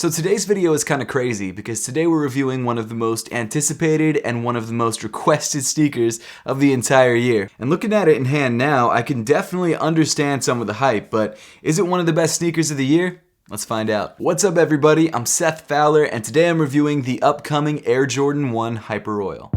So today's video is kind of crazy because today we're reviewing one of the most anticipated and one of the most requested sneakers of the entire year. And looking at it in hand now, I can definitely understand some of the hype, but is it one of the best sneakers of the year? Let's find out. What's up everybody, I'm Seth Fowler and today I'm reviewing the upcoming Air Jordan 1 Hyper Royal.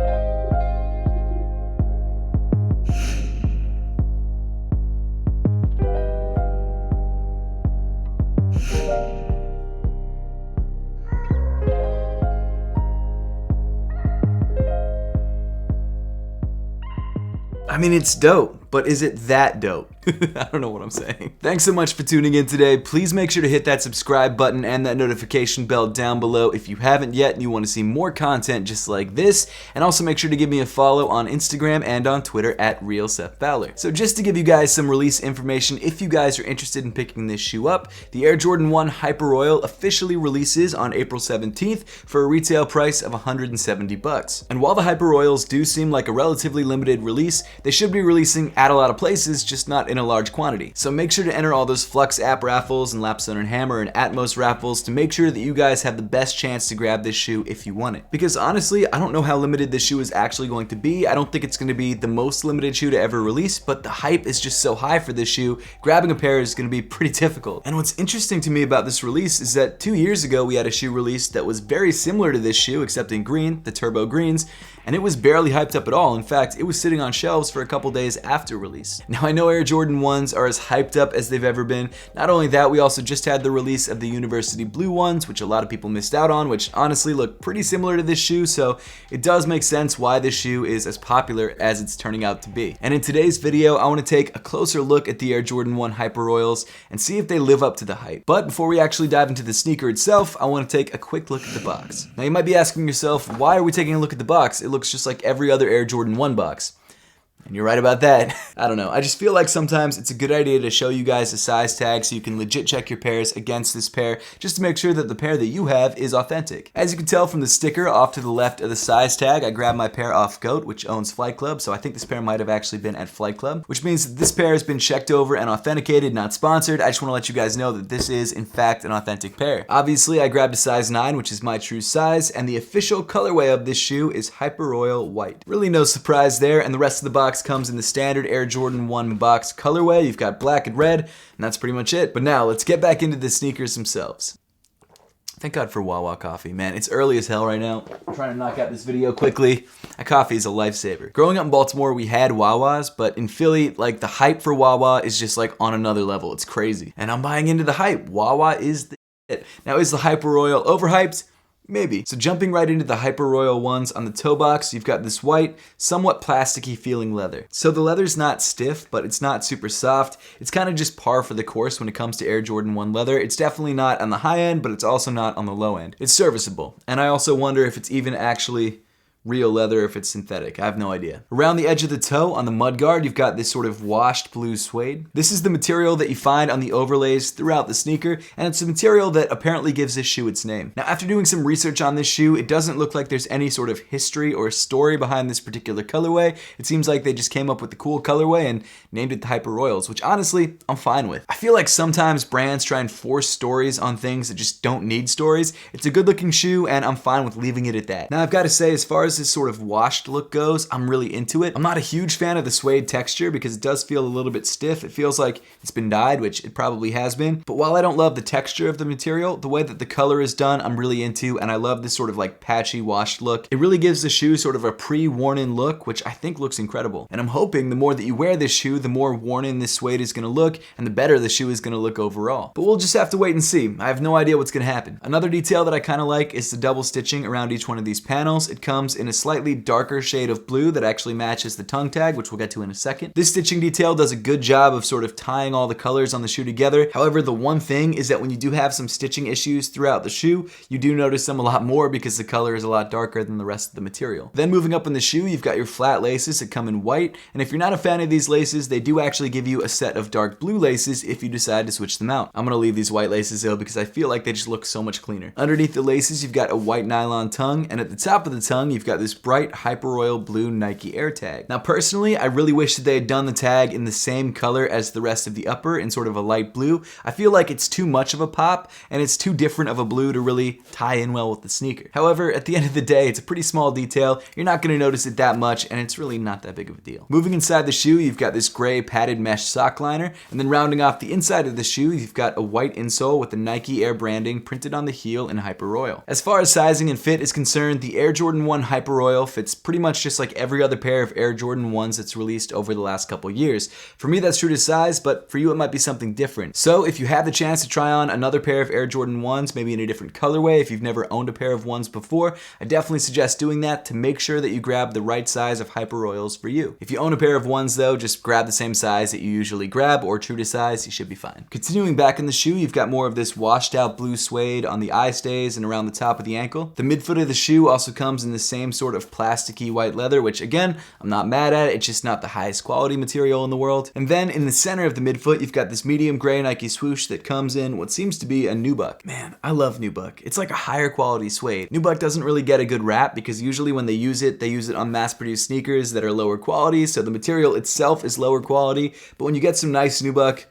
I mean, it's dope, but is it that dope? I don't know what I'm saying. Thanks so much for tuning in today. Please make sure to hit that subscribe button and that notification bell down below if you haven't yet and you want to see more content just like this. And also make sure to give me a follow on Instagram and on Twitter at @RealSethFowler. So just to give you guys some release information, if you guys are interested in picking this shoe up, the Air Jordan 1 Hyper Royal officially releases on April 17th for a retail price of $170. And while the Hyper Royals do seem like a relatively limited release, they should be releasing at a lot of places, just not in a large quantity. So make sure to enter all those Flux app raffles and Lapstone and Hammer and Atmos raffles to make sure that you guys have the best chance to grab this shoe if you want it. Because honestly, I don't know how limited this shoe is actually going to be. I don't think it's going to be the most limited shoe to ever release, but the hype is just so high for this shoe, grabbing a pair is going to be pretty difficult. And what's interesting to me about this release is that 2 years ago we had a shoe released that was very similar to this shoe except in green, the Turbo Greens, and it was barely hyped up at all. In fact, it was sitting on shelves for a couple days after release. Now I know Air Jordan 1s are as hyped up as they've ever been. Not only that, we also just had the release of the University Blue ones, which a lot of people missed out on, which honestly look pretty similar to this shoe, so it does make sense why this shoe is as popular as it's turning out to be. And in today's video, I want to take a closer look at the Air Jordan 1 Hyper Royals and see if they live up to the hype. But before we actually dive into the sneaker itself, I want to take a quick look at the box. Now you might be asking yourself, why are we taking a look at the box? It looks just like every other Air Jordan 1 box. And you're right about that. I don't know, I just feel like sometimes it's a good idea to show you guys a size tag so you can legit check your pairs against this pair just to make sure that the pair that you have is authentic. As you can tell from the sticker off to the left of the size tag, I grabbed my pair off GOAT, which owns Flight Club, so I think this pair might have actually been at Flight Club, which means that this pair has been checked over and authenticated, not sponsored. I just want to let you guys know that this is in fact an authentic pair. Obviously, I grabbed a size 9, which is my true size, and the official colorway of this shoe is Hyper Royal White. Really no surprise there, and the rest of the box comes in the standard Air Jordan 1 box colorway. You've got black and red, and that's pretty much it. But now let's get back into the sneakers themselves. Thank God for Wawa coffee, man. It's early as hell right now. I'm trying to knock out this video quickly. That coffee is a lifesaver. Growing up in Baltimore, we had Wawas, but in Philly, like the hype for Wawa is just like on another level. It's crazy. And I'm buying into the hype. Wawa is the shit. Now, is the Hyper Royal overhyped? Maybe. So jumping right into the Hyper Royal ones, on the toe box, you've got this white, somewhat plasticky feeling leather. So the leather's not stiff, but it's not super soft. It's kind of just par for the course when it comes to Air Jordan 1 leather. It's definitely not on the high end, but it's also not on the low end. It's serviceable. And I also wonder if it's even actually real leather, if it's synthetic. I have no idea. Around the edge of the toe, on the mudguard, you've got this sort of washed blue suede. This is the material that you find on the overlays throughout the sneaker, and it's a material that apparently gives this shoe its name. Now, after doing some research on this shoe, it doesn't look like there's any sort of history or story behind this particular colorway. It seems like they just came up with the cool colorway and named it the Hyper Royals, which honestly, I'm fine with. I feel like sometimes brands try and force stories on things that just don't need stories. It's a good looking shoe, and I'm fine with leaving it at that. Now, I've got to say, as far as this sort of washed look goes, I'm really into it. I'm not a huge fan of the suede texture because it does feel a little bit stiff. It feels like it's been dyed, which it probably has been. But while I don't love the texture of the material, the way that the color is done, I'm really into, and I love this sort of like patchy washed look. It really gives the shoe sort of a pre-worn in look, which I think looks incredible. And I'm hoping the more that you wear this shoe, the more worn in this suede is gonna look, and the better the shoe is gonna look overall. But we'll just have to wait and see. I have no idea what's gonna happen. Another detail that I kind of like is the double stitching around each one of these panels. It comes in a slightly darker shade of blue that actually matches the tongue tag, which we'll get to in a second. This stitching detail does a good job of sort of tying all the colors on the shoe together. However, the one thing is that when you do have some stitching issues throughout the shoe, you do notice them a lot more because the color is a lot darker than the rest of the material. Then moving up in the shoe, you've got your flat laces that come in white, and if you're not a fan of these laces, they do actually give you a set of dark blue laces if you decide to switch them out. I'm gonna leave these white laces though because I feel like they just look so much cleaner. Underneath the laces, you've got a white nylon tongue, and at the top of the tongue, you've got got this bright Hyper Royal blue Nike Air tag. Now personally, I really wish that they had done the tag in the same color as the rest of the upper, in sort of a light blue. I feel like it's too much of a pop, and it's too different of a blue to really tie in well with the sneaker. However, at the end of the day, it's a pretty small detail. You're not going to notice it that much, and it's really not that big of a deal. Moving inside the shoe, you've got this gray padded mesh sock liner, and then rounding off the inside of the shoe, you've got a white insole with the Nike Air branding printed on the heel in Hyper Royal. As far as sizing and fit is concerned, the Air Jordan 1 Hyper Royal fits pretty much just like every other pair of Air Jordan 1s that's released over the last couple years. For me, that's true to size, but for you, it might be something different. So if you have the chance to try on another pair of Air Jordan 1s, maybe in a different colorway, if you've never owned a pair of ones before, I definitely suggest doing that to make sure that you grab the right size of Hyper Royals for you. If you own a pair of ones though, just grab the same size that you usually grab, or true to size, you should be fine. Continuing back in the shoe, you've got more of this washed out blue suede on the eye stays and around the top of the ankle. The midfoot of the shoe also comes in the same sort of plasticky white leather, which again, I'm not mad at, it's just not the highest quality material in the world. And then in the center of the midfoot, you've got this medium gray Nike swoosh that comes in what seems to be a nubuck. Man, I love nubuck. It's like a higher quality suede. Nubuck doesn't really get a good rap because usually when they use it on mass-produced sneakers that are lower quality, so the material itself is lower quality, but when you get some nice nubuck,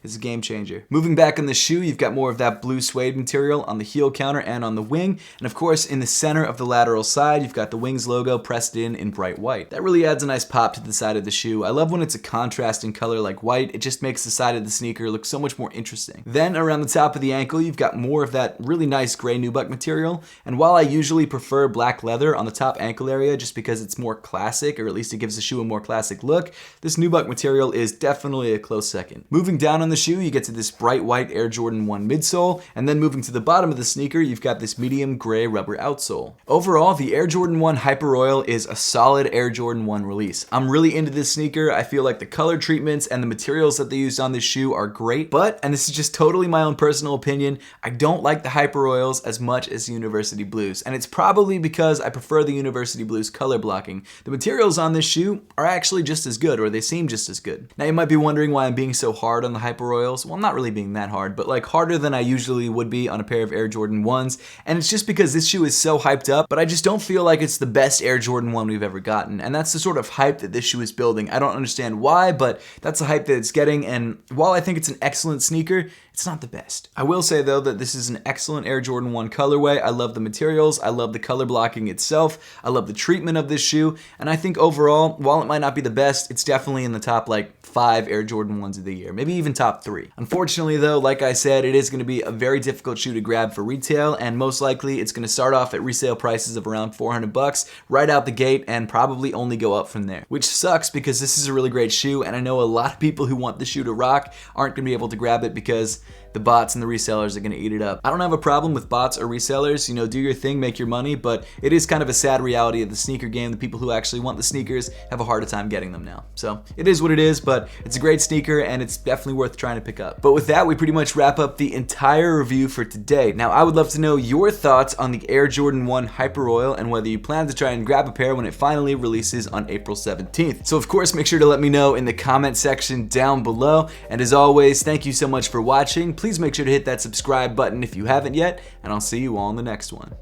it's a game changer. Moving back on the shoe, you've got more of that blue suede material on the heel counter and on the wing. And of course, in the center of the lateral side, you've got the Wings logo pressed in bright white. That really adds a nice pop to the side of the shoe. I love when it's a contrasting color like white. It just makes the side of the sneaker look so much more interesting. Then around the top of the ankle, you've got more of that really nice gray nubuck material. And while I usually prefer black leather on the top ankle area just because it's more classic, or at least it gives the shoe a more classic look, this nubuck material is definitely a close second. Moving down on the shoe, you get to this bright white Air Jordan 1 midsole, and then moving to the bottom of the sneaker, you've got this medium gray rubber outsole. Overall, the Air Jordan 1 Hyper Royal is a solid Air Jordan 1 release. I'm really into this sneaker. I feel like the color treatments and the materials that they used on this shoe are great, but, and this is just totally my own personal opinion, I don't like the Hyper Royals as much as the University Blues, and it's probably because I prefer the University Blues color blocking. The materials on this shoe are actually just as good, or they seem just as good. Now you might be wondering why I'm being so hard on the Hyper Royals. Well, I'm not really being that hard, but like harder than I usually would be on a pair of Air Jordan 1s, and it's just because this shoe is so hyped up, but I just don't feel like it's the best Air Jordan 1 we've ever gotten, and that's the sort of hype that this shoe is building. I don't understand why, but that's the hype that it's getting, and while I think it's an excellent sneaker, it's not the best. I will say though that this is an excellent Air Jordan 1 colorway. I love the materials, I love the color blocking itself, I love the treatment of this shoe, and I think overall, while it might not be the best, it's definitely in the top like 5 Air Jordan 1s of the year, maybe even top 3. Unfortunately though, like I said, it is going to be a very difficult shoe to grab for retail, and most likely it's going to start off at resale prices of around $400 right out the gate and probably only go up from there, which sucks because this is a really great shoe, and I know a lot of people who want the shoe to rock aren't going to be able to grab it because the bots and the resellers are going to eat it up. I don't have a problem with bots or resellers, you know, do your thing, make your money, but it is kind of a sad reality of the sneaker game. The people who actually want the sneakers have a harder time getting them now. So it is what it is, but it's a great sneaker and it's definitely worth trying to pick up. But with that, we pretty much wrap up the entire review for today. Now, I would love to know your thoughts on the Air Jordan 1 Hyper Royal and whether you plan to try and grab a pair when it finally releases on April 17th. So of course, make sure to let me know in the comment section down below. And as always, thank you so much for watching. Please make sure to hit that subscribe button if you haven't yet, and I'll see you all in the next one.